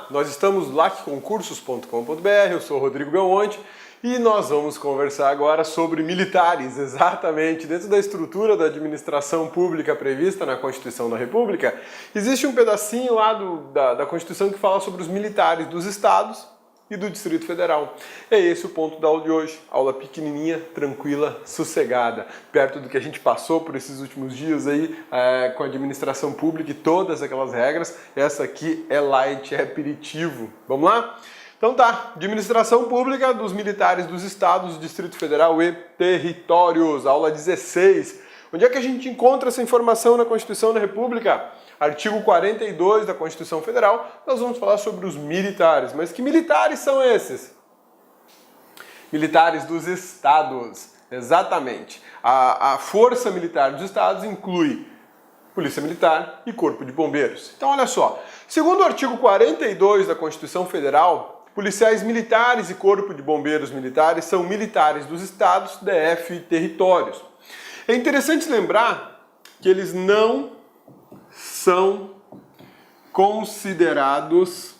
Nós estamos no lacconcursos.com.br, eu sou o Rodrigo Belmonte e nós vamos conversar agora sobre militares, exatamente. Dentro da estrutura da administração pública prevista na Constituição da República, existe um pedacinho lá da Constituição que fala sobre os militares dos estados e do Distrito Federal. É esse o ponto da aula de hoje. Aula pequenininha, tranquila, sossegada, perto do que a gente passou por esses últimos dias aí com a administração pública e todas aquelas regras. Essa aqui é light, é aperitivo. Vamos lá? Então tá, administração pública dos militares dos estados, do Distrito Federal e territórios, aula 16. Onde é que a gente encontra essa informação na Constituição da República? Artigo 42 da Constituição Federal, nós vamos falar sobre os militares. Mas que militares são esses? Militares dos estados, exatamente. A força militar dos estados inclui Polícia Militar e Corpo de Bombeiros. Então olha só, segundo o artigo 42 da Constituição Federal, policiais militares e Corpo de Bombeiros militares são militares dos estados, DF e territórios. É interessante lembrar que eles não são considerados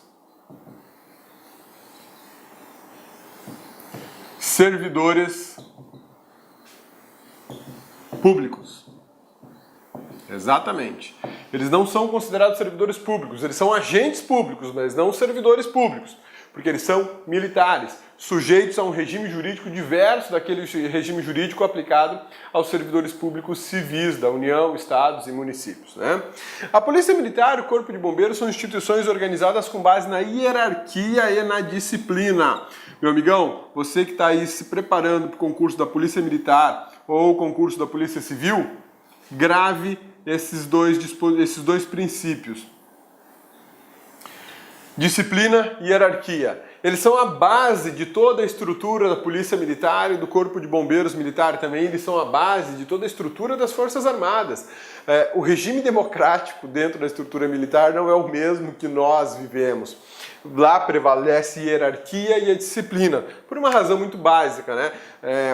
servidores públicos. Exatamente. Eles não são considerados servidores públicos, eles são agentes públicos, mas não servidores públicos, porque eles são militares, sujeitos a um regime jurídico diverso daquele regime jurídico aplicado aos servidores públicos civis da União, estados e municípios, né? A Polícia Militar e o Corpo de Bombeiros são instituições organizadas com base na hierarquia e na disciplina. Meu amigão, você que está aí se preparando para o concurso da Polícia Militar ou o concurso da Polícia Civil, grave esses dois princípios. Disciplina e hierarquia. Eles são a base de toda a estrutura da Polícia Militar e do Corpo de Bombeiros Militar também. Eles são a base de toda a estrutura das Forças Armadas. O regime democrático dentro da estrutura militar não é o mesmo que nós vivemos. Lá prevalece a hierarquia e a disciplina, por uma razão muito básica, né?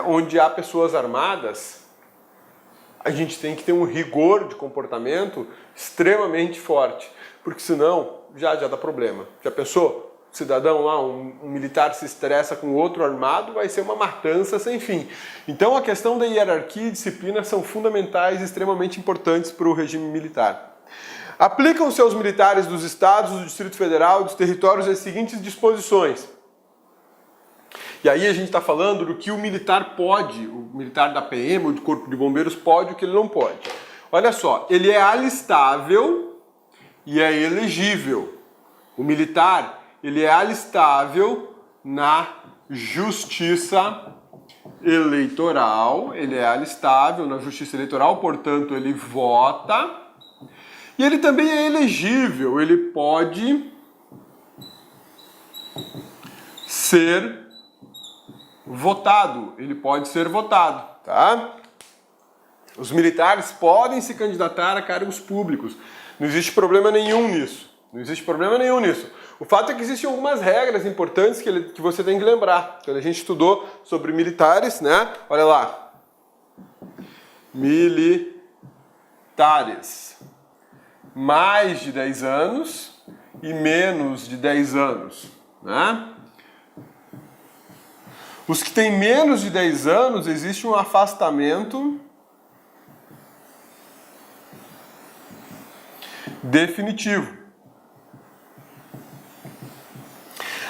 Onde há pessoas armadas, a gente tem que ter um rigor de comportamento extremamente forte, porque senão já dá problema. Já pensou? Cidadão lá, um militar se estressa com outro armado, vai ser uma matança sem fim. Então a questão da hierarquia e disciplina são fundamentais e extremamente importantes para o regime militar. Aplicam-se aos militares dos estados, do Distrito Federal e dos territórios as seguintes disposições. E aí a gente está falando do que o militar pode, o militar da PM ou do Corpo de Bombeiros pode e o que ele não pode. Olha só, ele é alistável e é elegível. O militar, ele é alistável na Justiça Eleitoral, ele é alistável na Justiça Eleitoral, portanto ele vota, e ele também é elegível, ele pode ser votado, tá? Os militares podem se candidatar a cargos públicos, não existe problema nenhum nisso, O fato é que existem algumas regras importantes que você tem que lembrar. Quando a gente estudou sobre militares, né? Olha lá. Militares. Mais de 10 anos e menos de 10 anos, né? Os que têm menos de 10 anos, existe um afastamento definitivo.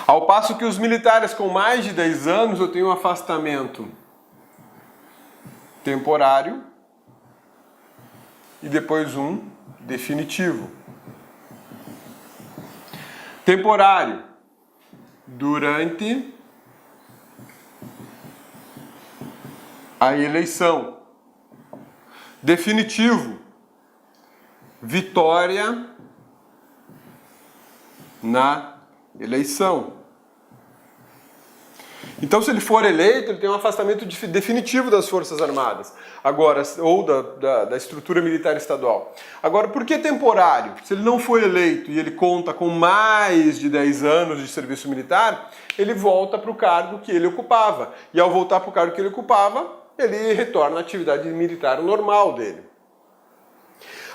Ao passo que os militares com mais de 10 anos, eu tenho um afastamento temporário e depois um definitivo. Temporário, durante a eleição. Definitivo, vitória na eleição. Então, se ele for eleito, ele tem um afastamento definitivo das Forças Armadas, agora, ou da estrutura militar estadual. Agora, por que temporário? Se ele não foi eleito e ele conta com mais de 10 anos de serviço militar, ele volta para o cargo que ele ocupava. E ao voltar para o cargo que ele ocupava, ele retorna à atividade militar normal dele.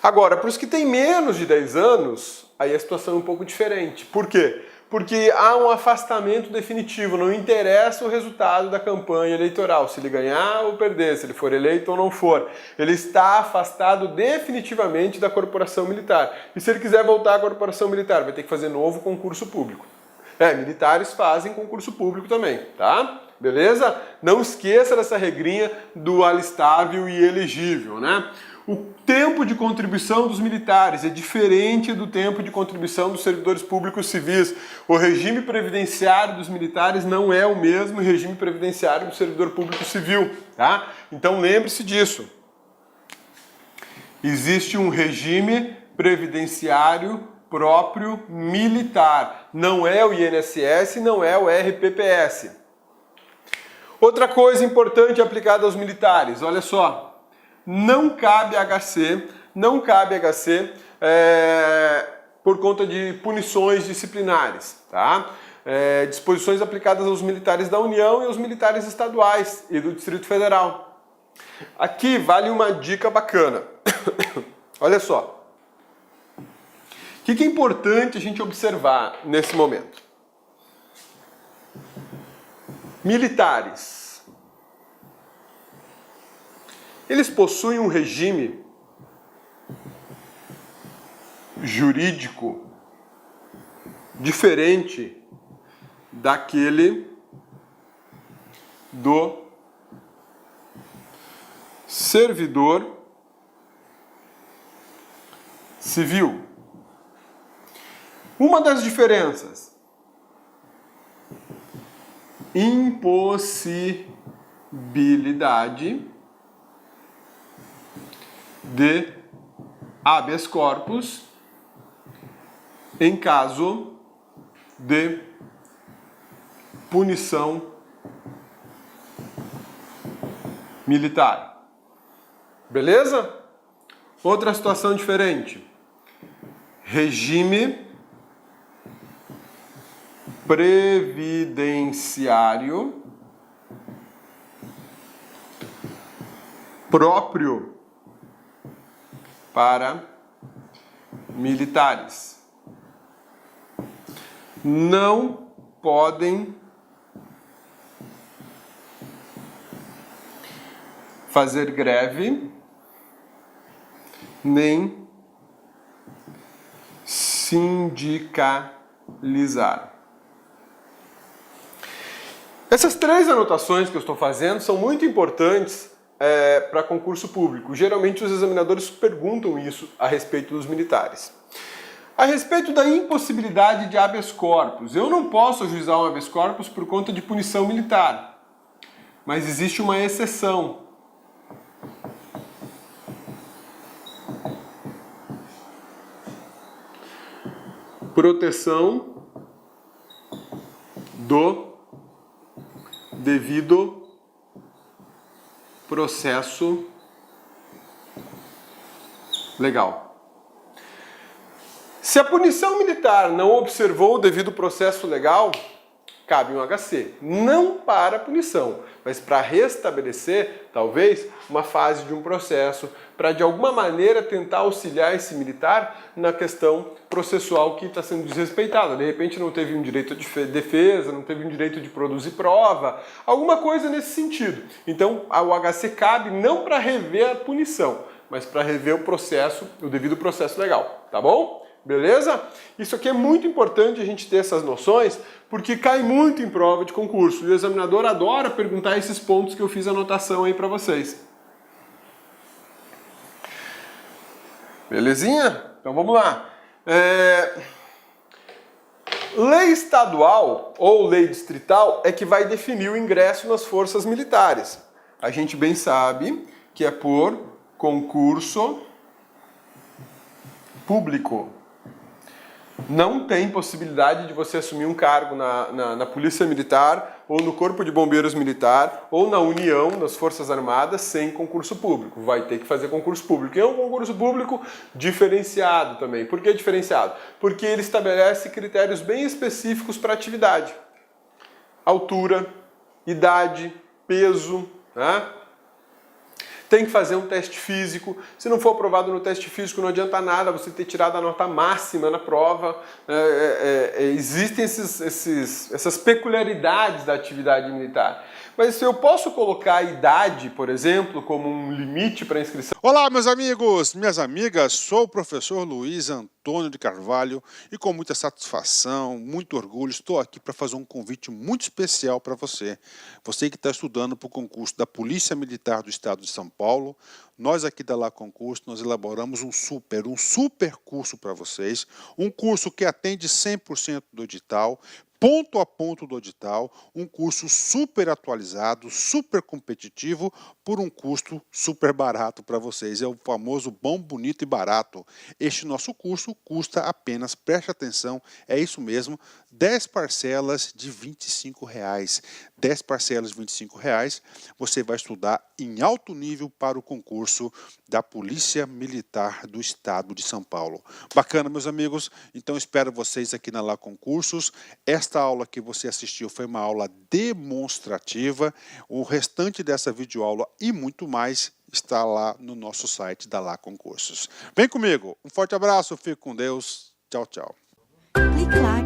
Agora, para os que têm menos de 10 anos, aí a situação é um pouco diferente. Por quê? Porque há um afastamento definitivo, não interessa o resultado da campanha eleitoral, se ele ganhar ou perder, se ele for eleito ou não for. Ele está afastado definitivamente da corporação militar. E se ele quiser voltar à corporação militar, vai ter que fazer novo concurso público. Militares fazem concurso público também, tá? Beleza? Não esqueça dessa regrinha do alistável e elegível, né? O tempo de contribuição dos militares é diferente do tempo de contribuição dos servidores públicos civis. O regime previdenciário dos militares não é o mesmo regime previdenciário do servidor público civil, tá? Então lembre-se disso. Existe um regime previdenciário próprio militar. Não é o INSS, não é o RPPS. Outra coisa importante aplicada aos militares, olha só. Não cabe HC por conta de punições disciplinares, tá? Disposições aplicadas aos militares da União e aos militares estaduais e do Distrito Federal. Aqui vale uma dica bacana. Olha só. O que é importante a gente observar nesse momento? Militares. Eles possuem um regime jurídico diferente daquele do servidor civil. Uma das diferenças: impossibilidade de habeas corpus em caso de punição militar. Beleza? Outra situação diferente. Regime previdenciário próprio para militares. Não podem fazer greve nem sindicalizar. Essas três anotações que eu estou fazendo são muito importantes para concurso público. Geralmente os examinadores perguntam isso a respeito dos militares. A respeito da impossibilidade de habeas corpus, eu não posso ajuizar um habeas corpus por conta de punição militar, mas existe uma exceção. Proteção do devido processo legal. Se a punição militar não observou o devido processo legal, cabe um HC. Não para a punição, mas para restabelecer, talvez, uma fase de um processo, para de alguma maneira tentar auxiliar esse militar na questão processual que está sendo desrespeitada. De repente não teve um direito de defesa, não teve um direito de produzir prova, alguma coisa nesse sentido. Então o HC cabe não para rever a punição, mas para rever o processo, o devido processo legal, tá bom? Beleza? Isso aqui é muito importante a gente ter essas noções, porque cai muito em prova de concurso. E o examinador adora perguntar esses pontos que eu fiz anotação aí para vocês. Belezinha? Então vamos lá. Lei estadual ou lei distrital é que vai definir o ingresso nas forças militares. A gente bem sabe que é por concurso público. Não tem possibilidade de você assumir um cargo na Polícia Militar, ou no Corpo de Bombeiros Militar, ou na União, nas Forças Armadas, sem concurso público. Vai ter que fazer concurso público. E é um concurso público diferenciado também. Por que diferenciado? Porque ele estabelece critérios bem específicos para a atividade. Altura, idade, peso, né? tem que fazer um teste físico. Se não for aprovado no teste físico, não adianta nada você ter tirado a nota máxima na prova. Existem essas peculiaridades da atividade militar. Mas se eu posso colocar a idade, por exemplo, como um limite para inscrição... Olá, meus amigos, minhas amigas, sou o professor Luiz Antônio de Carvalho e com muita satisfação, muito orgulho, estou aqui para fazer um convite muito especial para você. Você que está estudando para o concurso da Polícia Militar do Estado de São Paulo, nós aqui da Lá Concurso, nós elaboramos um super curso para vocês, um curso que atende 100% do edital, ponto a ponto do edital, um curso super atualizado, super competitivo, por um custo super barato para vocês. É o famoso bom, bonito e barato. Este nosso curso custa apenas, preste atenção, é isso mesmo, 10 parcelas de R$ 25. 10 parcelas de R$ 25, você vai estudar em alto nível para o concurso da Polícia Militar do Estado de São Paulo. Bacana, meus amigos? Então espero vocês aqui na Lá Concursos. Esta aula que você assistiu foi uma aula demonstrativa. O restante dessa videoaula e muito mais está lá no nosso site da Lá Concursos. Vem comigo, um forte abraço, fique com Deus, tchau, tchau. Clique lá